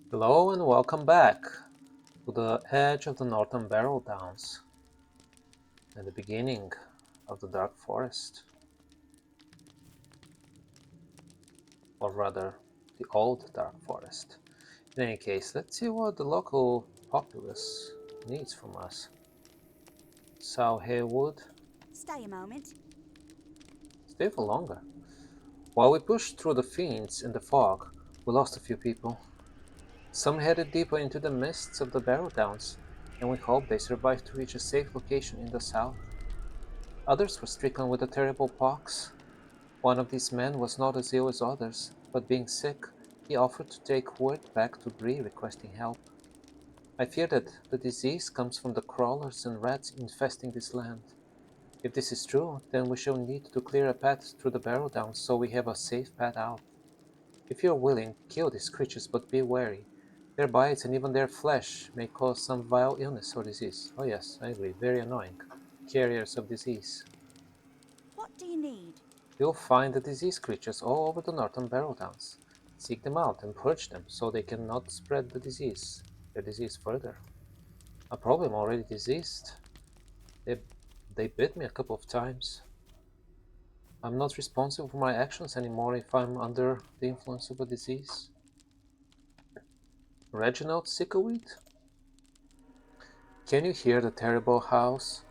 Hello and welcome back to the edge of the northern Barrel Downs and the beginning of the Dark Forest, or rather, the Old Dark Forest. In any case, let's see what the local populace needs from us. Sal Haywood, Stay a moment. stay for longer. While we pushed through the fiends and the fog, we lost a few people. Some headed deeper into the mists of the Barrel Downs, and we hope they survive to reach a safe location in the south. Others were stricken with a terrible pox. One of these men was not as ill as others, but being sick, he offered to take word back to Bree requesting help. I fear that the disease comes from the crawlers and rats infesting this land. If this is true, then we shall need to clear a path through the barrow down so we have a safe path out. If you are willing, kill these creatures, but be wary. Their bites and even their flesh may cause some vile illness or disease. Oh yes, I agree, very annoying. Carriers of disease. What do you need? You'll find the disease creatures all over the northern barrow downs. Seek them out and purge them so they cannot spread their disease further. I'm probably already diseased. They, they bit me a couple of times. I'm not responsible for my actions anymore if I'm under the influence of a disease. Reginald Sickleweed? Can you hear the terrible howls?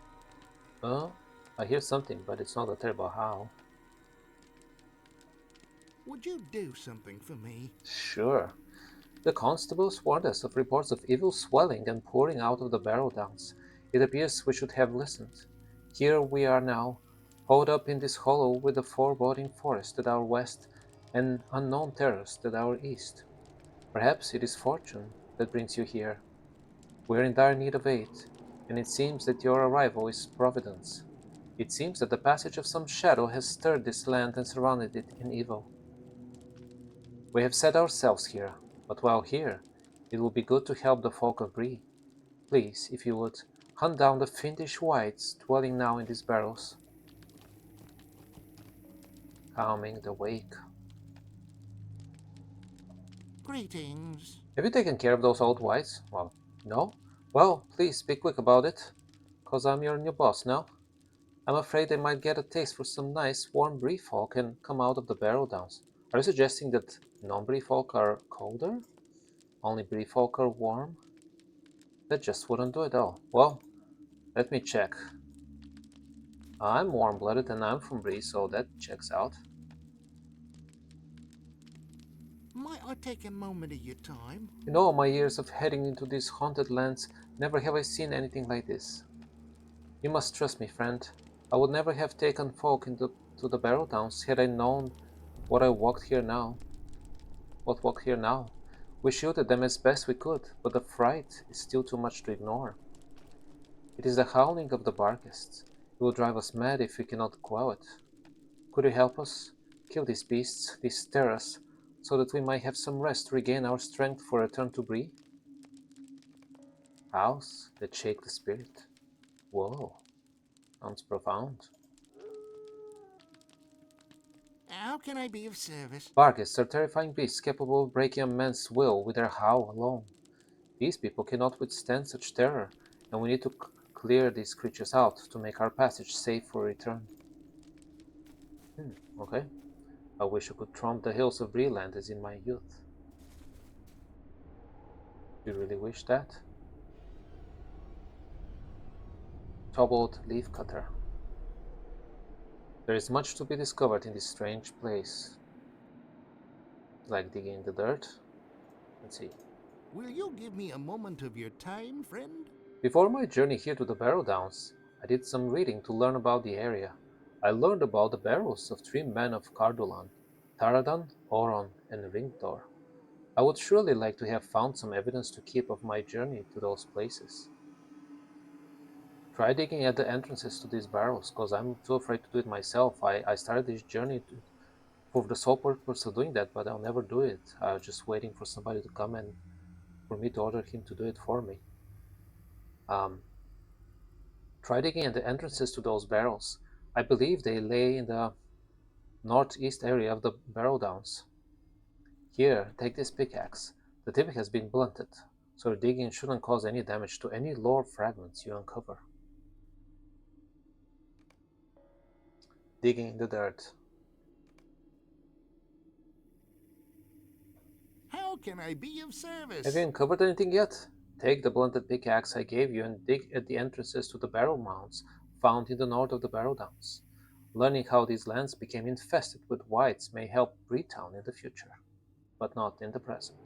Uh, I hear something, but it's not a terrible howl. Would you do something for me? Sure. The constables warned us of reports of evil swelling and pouring out of the barrow downs. It appears we should have listened. Here we are now, holed up in this hollow with the foreboding forest at our west and unknown terrors at our east. Perhaps it is fortune that brings you here. We are in dire need of aid, and it seems that your arrival is providence. It seems that the passage of some shadow has stirred this land and surrounded it in evil. We have set ourselves here, but while here, it will be good to help the folk of Bree. Please, if you would, hunt down the fiendish wights dwelling now in these barrows. Calming the wake. Greetings. Have you taken care of those old wights? Well, no? Well, please be quick about it, 'cause I'm your new boss now. I'm afraid they might get a taste for some nice, warm Bree-Folk and come out of the barrow downs. Are you suggesting that non-Bree-Folk are colder? Only Bree-Folk are warm? That just wouldn't do it all. Well, let me check. I'm warm-blooded and I'm from Bree, so that checks out. Might I take a moment of your time? In all my years of heading into these haunted lands, never have I seen anything like this. You must trust me, friend. I would never have taken folk to the barrow downs had I known what I walked here now. What walked here now? We shielded them as best we could, but the fright is still too much to ignore. It is the howling of the Barghests. It will drive us mad if we cannot quell it. Could you help us? Kill these beasts, these terrors, so that we might have some rest to regain our strength for a return to Bree? House that shake the spirit. Whoa, sounds profound. How can I be of service? Barghests are terrifying beasts capable of breaking a man's will with their howl alone. These people cannot withstand such terror, and we need to clear these creatures out to make our passage safe for return. Okay. I wish I could tromp the hills of Breeland as in my youth. You really wish that? Troubled leafcutter. There is much to be discovered in this strange place. Like digging in the dirt? Let's see. Will you give me a moment of your time, friend? Before my journey here to the Barrow Downs, I did some reading to learn about the area. I learned about the barrows of three men of Cardolan: Taradan, Oron, and Ringdor. I would surely like to have found some evidence to keep of my journey to those places. Try digging at the entrances to these barrows, cause I'm too afraid to do it myself. I started this journey for the sole purpose of doing that, but I'll never do it. I'm just waiting for somebody to come and for me to order him to do it for me. Um, Try digging at the entrances to those barrels. I believe they lay in the northeast area of the barrow downs. Here, take this pickaxe. The tip has been blunted, so your digging shouldn't cause any damage to any lore fragments you uncover. Digging in the dirt. How can I be of service? Have you uncovered anything yet? Take the blunted pickaxe I gave you and dig at the entrances to the barrow mounds found in the north of the Barrow Downs. Learning how these lands became infested with whites may help Bree-Town in the future, but not in the present.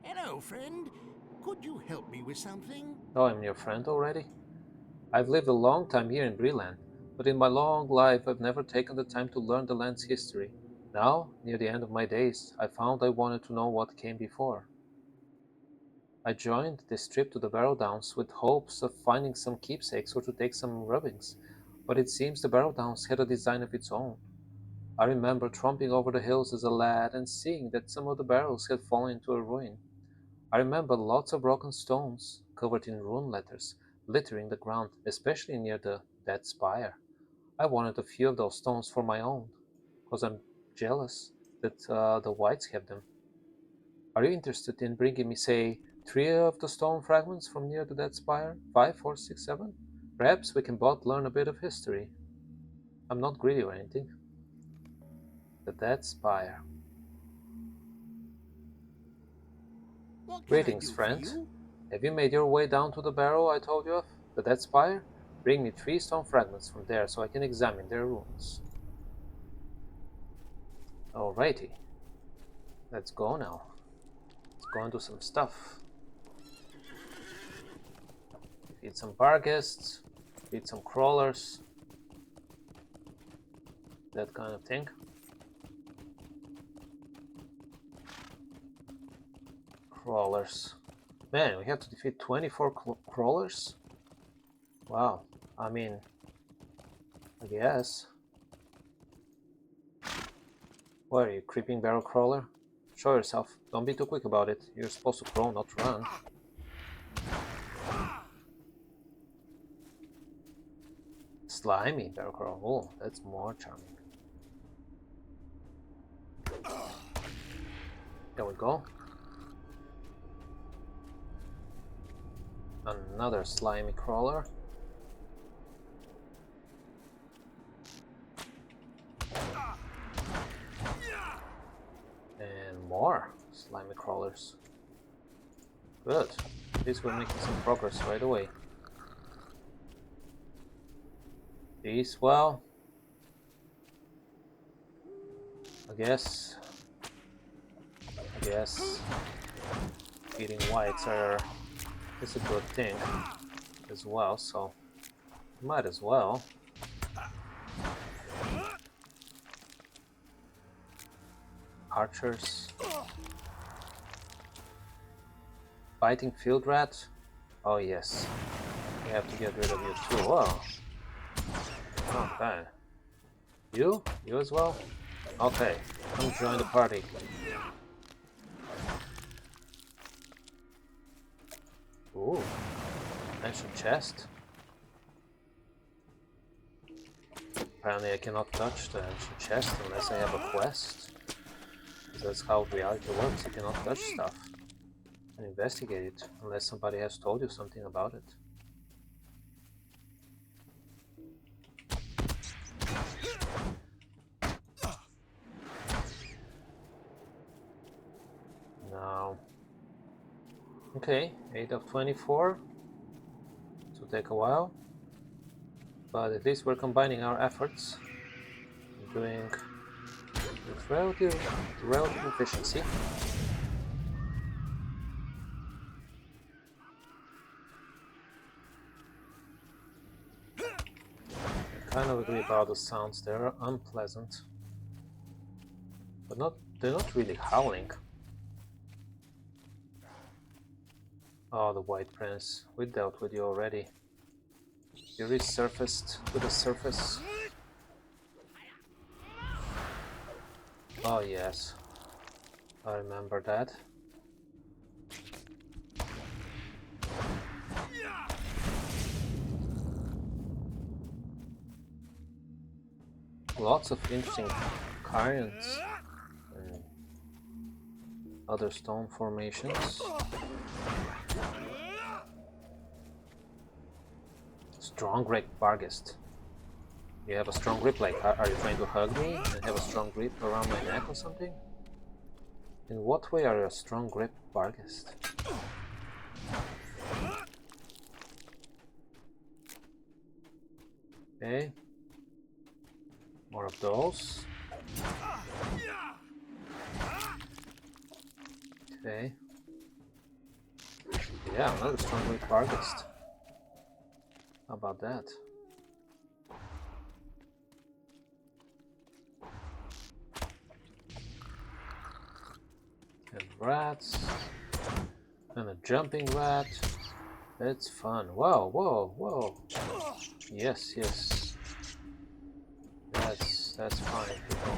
Hello, friend. Could you help me with something? Oh, I'm your friend already? I've lived a long time here in Breeland, but in my long life I've never taken the time to learn the land's history. Now, near the end of my days, I found I wanted to know what came before. I joined this trip to the Barrow Downs with hopes of finding some keepsakes or to take some rubbings, but it seems the Barrow Downs had a design of its own. I remember tromping over the hills as a lad and seeing that some of the barrels had fallen into a ruin. I remember lots of broken stones, covered in rune letters, littering the ground, especially near the dead spire. I wanted a few of those stones for my own, because I'm jealous that the whites have them. Are you interested in bringing me, say, 3 of the stone fragments from near the dead spire? 5, 4, 6, 7? Perhaps we can both learn a bit of history. I'm not greedy or anything. The dead spire. What can I Greetings, do for friend. you? Have you made your way down to the barrow I told you of? The dead spire? Bring me 3 stone fragments from there so I can examine their ruins. Alrighty. Let's go now. Let's go and do some stuff. Feed some bar guests. Feed some crawlers. That kind of thing. Crawlers. Man, we have to defeat 24 crawlers? Wow. I mean, I guess. What are you, creeping barrel crawler? Show yourself. Don't be too quick about it. You're supposed to crawl, not run. Slimy barrel crawler. Oh, that's more charming. There we go. Another slimy crawler. And more slimy crawlers. Good. At least we're making some progress right away. These, well, I guess eating whites is a good thing as well, so might as well. Archers. Biting field rat. Oh yes, we have to get rid of you too. Whoa, not bad. You as well. Okay, come join the party. Ooh, ancient chest. Apparently I cannot touch the ancient chest unless I have a quest. That's how reality works, you cannot touch stuff and investigate it unless somebody has told you something about it. Now, okay, 8 of 24. This will take a while, but at least we're combining our efforts and doing with relative efficiency. I kind of agree about the sounds, they're unpleasant, but they're not really howling. Oh, the White Prince, we dealt with you already. You resurfaced to the surface. Oh yes, I remember that. Lots of interesting carrions and Other stone formations. Strong grip, Barghest. You have a strong grip, like are you trying to hug me and have a strong grip around my neck or something? In what way are you a strong grip, Barghest? Okay. More of those. Okay. Yeah, another strong grip, Barghest. How about that? And rats. And a jumping rat. That's fun. Whoa, whoa, whoa. Yes, yes. That's fine, people.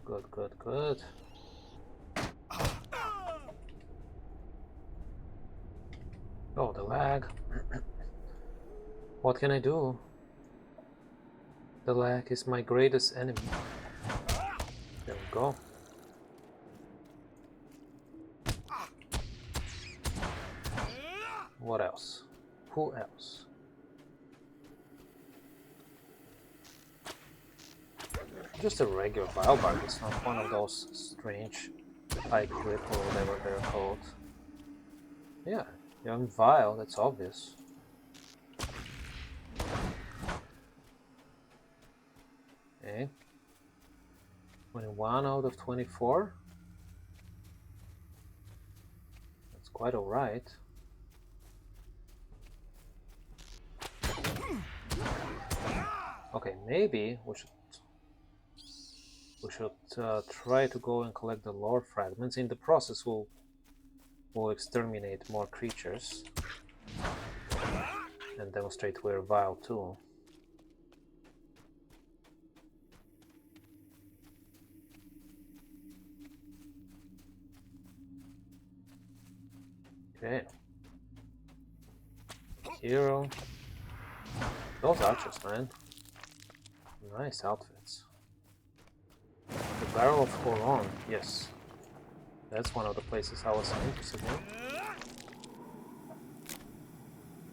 Good, good, good. Oh, the lag. What can I do? The lag is my greatest enemy. There we go. What else? Who else? Just a regular biobark. It's not one of those strange pike grip or whatever they're called. Yeah, young vile, that's obvious. Okay. 21 out of 24. That's quite alright. Okay, maybe we should try to go and collect the lore fragments. In the process, we'll exterminate more creatures and demonstrate we're vile too. Okay. Hero. Those archers, man. Nice outfits. The Barrel of Horon, yes. That's one of the places I was interested in.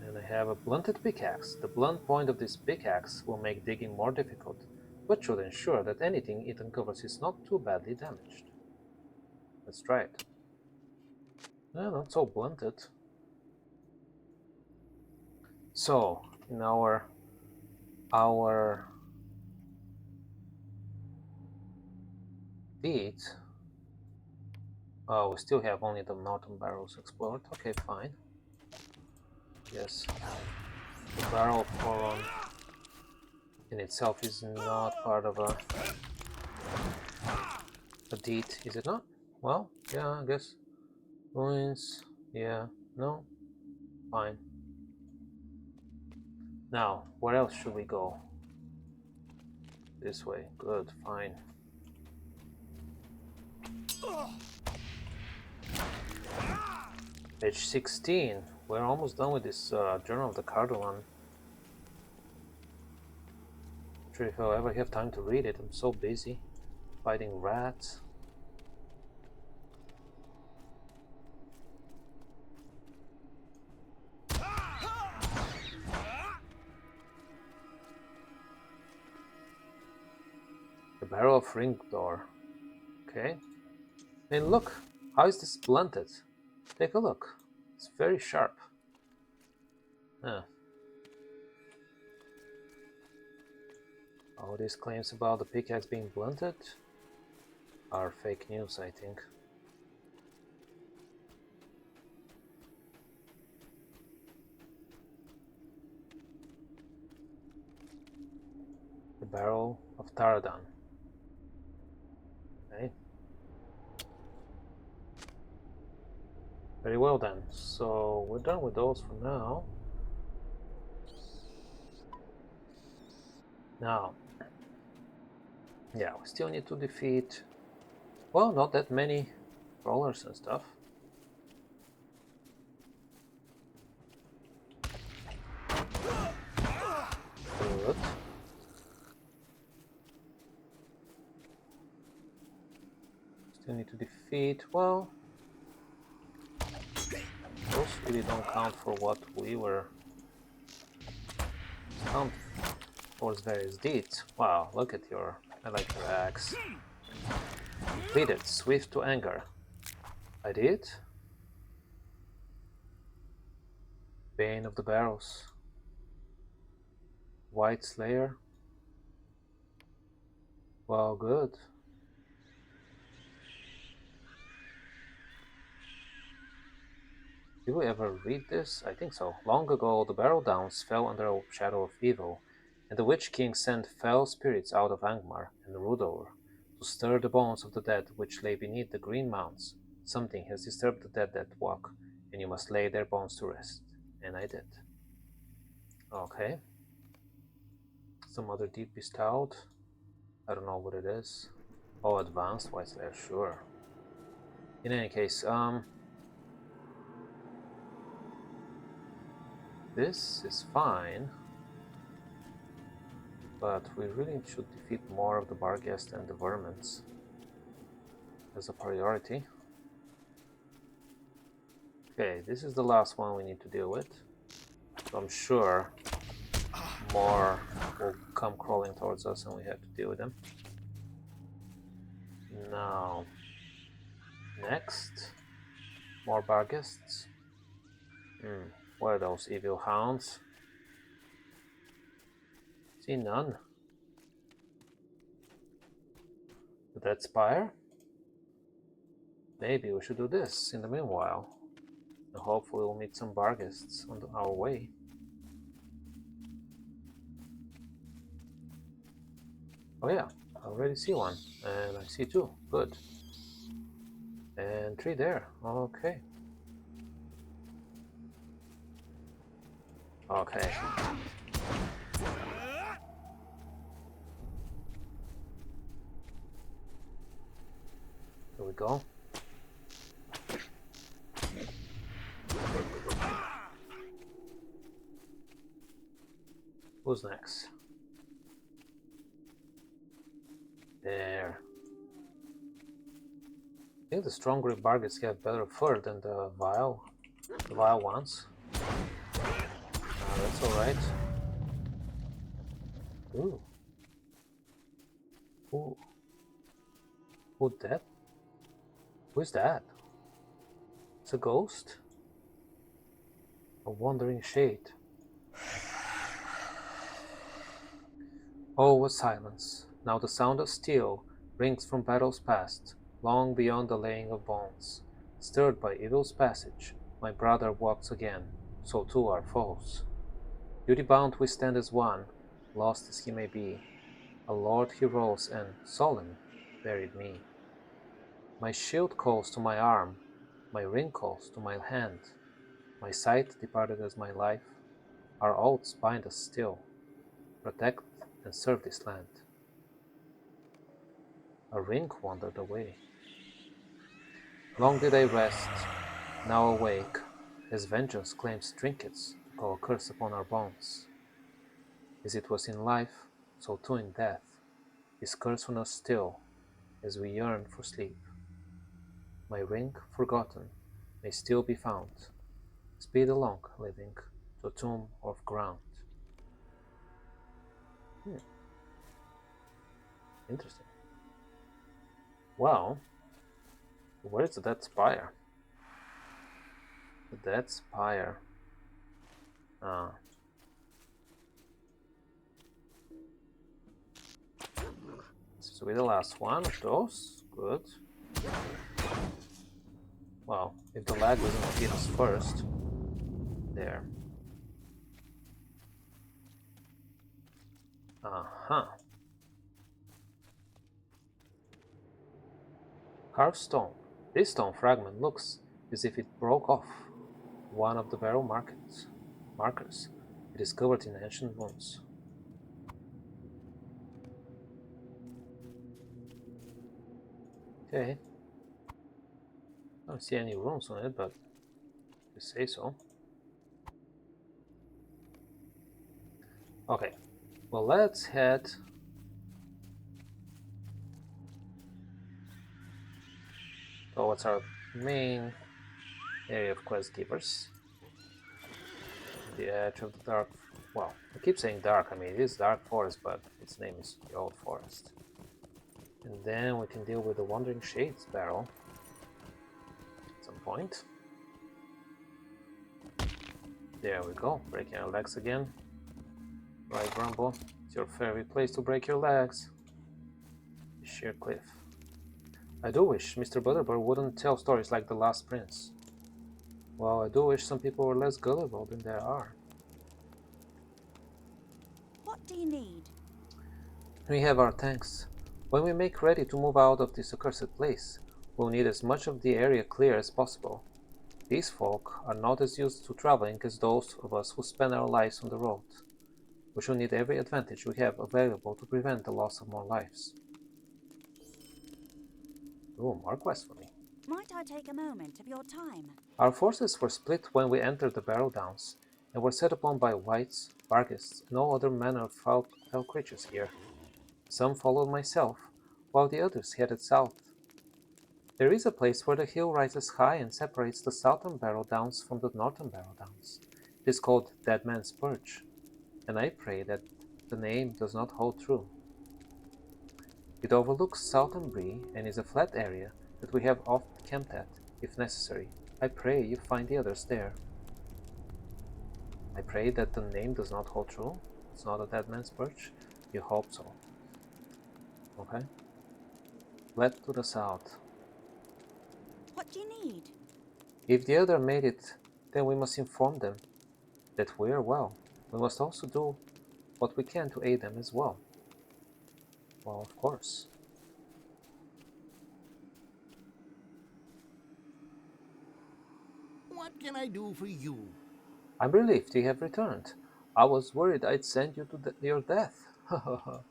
And I have a blunted pickaxe. The blunt point of this pickaxe will make digging more difficult, but should ensure that anything it uncovers is not too badly damaged. Let's try it. No, not so blunted. So, in our feet, oh, we still have only the mountain barrels explored. Okay, fine. Yes, the Barrel of Horon in itself is not part of a deed, is it not? Well, yeah, I guess. Ruins, yeah, no, fine. Now, where else should we go? This way, good, fine. Page 16, we're almost done with this Journal of the Cardolan. Not sure if I'll ever have time to read it, I'm so busy fighting rats. The Barrel of Ringdor. Okay. And look, how is this blunted? Take a look. It's very sharp. All these claims about the pickaxe being blunted are fake news, I think. The Barrel of Taradan. Okay. Very well then. So we're done with those for now. Now, yeah, we still need to defeat, well, not that many crawlers and stuff. Good. we need to defeat. Well, those really don't count for what we were count towards various deeds. Wow, look at your, I like your axe. Completed, swift to anger. I did? Bane of the Barrows. White Slayer. Well, good. Did we ever read this? I think so. Long ago, the Barrow Downs fell under a shadow of evil, and the Witch King sent fell spirits out of Angmar and Rudor to stir the bones of the dead which lay beneath the green mounds. Something has disturbed the dead that walk, and you must lay their bones to rest. And I did. Okay. Some other deed bestowed. I don't know what it is. Oh, advanced White Slayer, sure. In any case, this is fine, but we really should defeat more of the Barghest and the Vermins as a priority. Okay, this is the last one we need to deal with. So I'm sure more will come crawling towards us and we have to deal with them. Now, next, more Barghests. What are those evil hounds? See none. The Dead Spire? Maybe we should do this in the meanwhile. And hopefully we'll meet some Barghests on our way. Oh yeah, I already see one. And I see two. Good. And three there. Okay. Okay. Here we go. Who's next? There. I think the stronger Barghests have better fur than the vile ones. That's alright. Ooh. Ooh. Who's that? Who's that? It's a ghost? A wandering shade. Oh, what silence. Now the sound of steel rings from battles past, long beyond the laying of bones. Stirred by evil's passage, my brother walks again, so too our foes. Duty-bound we stand as one, lost as he may be. A lord he rose and, solemn, buried me. My shield calls to my arm, my ring calls to my hand. My sight departed as my life. Our oaths bind us still. Protect and serve this land. A ring wandered away. Long did I rest, now awake, as vengeance claims trinkets to call a curse upon our bones. As it was in life, so too in death, is curse on us still, as we yearn for sleep. My ring, forgotten, may still be found. Speed along, living, to a tomb of ground. Interesting. Well, where is the Dead Spire? The Dead Spire. This will be the last one of those. Good. Well, if the lag doesn't hit us first. There. Carved stone. This stone fragment looks as if it broke off one of the barrel markers. It is covered in ancient wounds. Okay. I don't see any runes on it, but you say so. Okay. Well, let's head towards our main area of quest givers. The edge of the dark. Well, I keep saying dark. I mean, it is dark forest, but its name is the old forest. And then we can deal with the Wandering Shades barrel at some point. There we go, breaking our legs again. Right, Grumble, it's your favorite place to break your legs. The sheer cliff. I do wish Mr. Butterbur wouldn't tell stories like The Last Prince. Well, I do wish some people were less gullible than there are. What do you need? We have our tanks. When we make ready to move out of this accursed place, we'll need as much of the area clear as possible. These folk are not as used to traveling as those of us who spend our lives on the road. We shall need every advantage we have available to prevent the loss of more lives. Ooh, more quests for me. Might I take a moment of your time? Our forces were split when we entered the Barrow Downs, and were set upon by wights, barghists, and all other manner of foul creatures here. Some followed myself, while the others headed south. There is a place where the hill rises high and separates the southern Barrow Downs from the northern Barrow Downs. It is called Dead Man's Perch, and I pray that the name does not hold true. It overlooks southern Bree and is a flat area that we have oft camped at, if necessary. I pray you find the others there. I pray that the name does not hold true. It's not a Dead Man's Perch. You hope so. Okay? Fled to the south. What do you need? If the other made it, then we must inform them that we are well. We must also do what we can to aid them as well. Well, of course. What can I do for you? I'm relieved you have returned. I was worried I'd send you to your death. That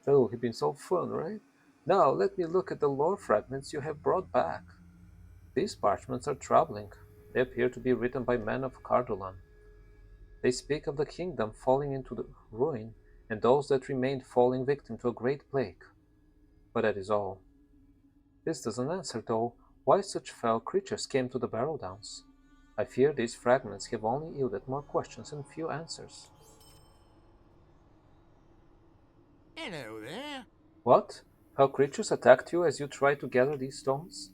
would have been so fun, right? Now let me look at the lore fragments you have brought back. These parchments are troubling. They appear to be written by men of Cardolan. They speak of the kingdom falling into the ruin, and those that remained falling victim to a great plague. But that is all. This doesn't answer, though, why such foul creatures came to the Barrow Downs. I fear these fragments have only yielded more questions and few answers. Hello there. What? Foul creatures attacked you as you tried to gather these stones?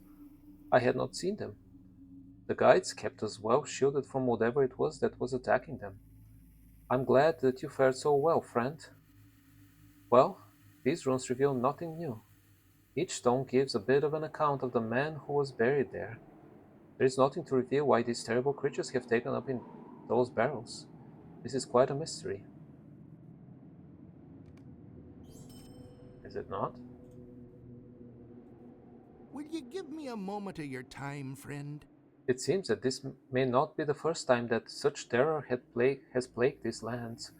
I had not seen them. The guides kept us well shielded from whatever it was that was attacking them. I'm glad that you fared so well, friend. Well, these runes reveal nothing new. Each stone gives a bit of an account of the man who was buried there. There is nothing to reveal why these terrible creatures have taken up in those barrels. This is quite a mystery. Is it not? Will you give me a moment of your time, friend? It seems that this may not be the first time that such terror has plagued these lands.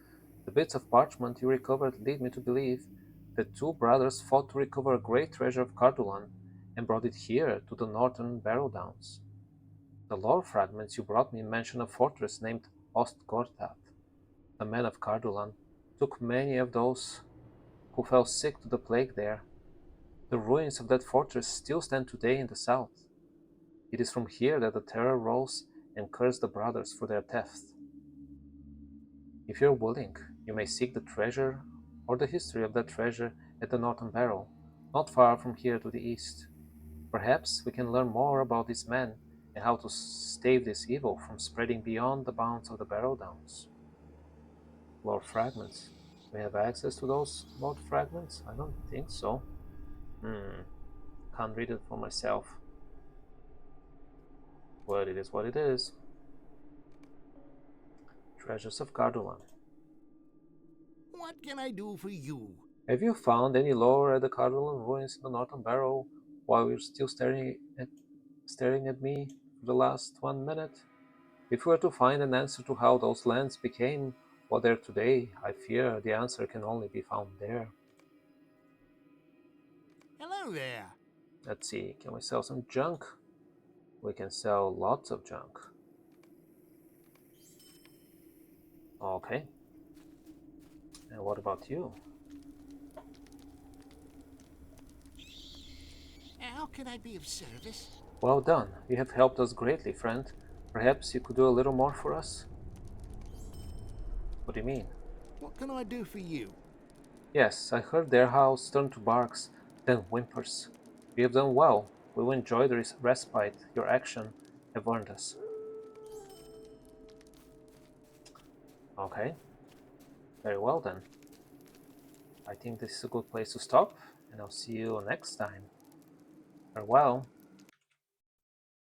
The bits of parchment you recovered lead me to believe that two brothers fought to recover a great treasure of Cardolan and brought it here to the northern Barrow Downs. The lore fragments you brought me mention a fortress named Ostgorthad. The men of Cardolan took many of those who fell sick to the plague there. The ruins of that fortress still stand today in the south. It is from here that the terror rose and cursed the brothers for their theft. If you're willing, you may seek the treasure or the history of that treasure at the Northern Barrow, not far from here to the east. Perhaps we can learn more about these men and how to stave this evil from spreading beyond the bounds of the Barrow Downs. Lord Fragments. We have access to those Lord Fragments? I don't think so. Can't read it for myself. But it is what it is. Treasures of Cardolan. What can I do for you? Have you found any lore at the Cardolan ruins in the Northern Barrow while you're still staring at me for the last 1 minute? If we were to find an answer to how those lands became what they're today, I fear the answer can only be found there. Hello there. Let's see, can we sell some junk? We can sell lots of junk. Okay. And what about you? How can I be of service? Well done. You have helped us greatly, friend. Perhaps you could do a little more for us? What do you mean? What can I do for you? Yes, I heard their house turn to barks, then whimpers. You have done well. We will enjoy the respite your action have earned us. Okay, very well then. I think this is a good place to stop, and I'll see you next time. Farewell.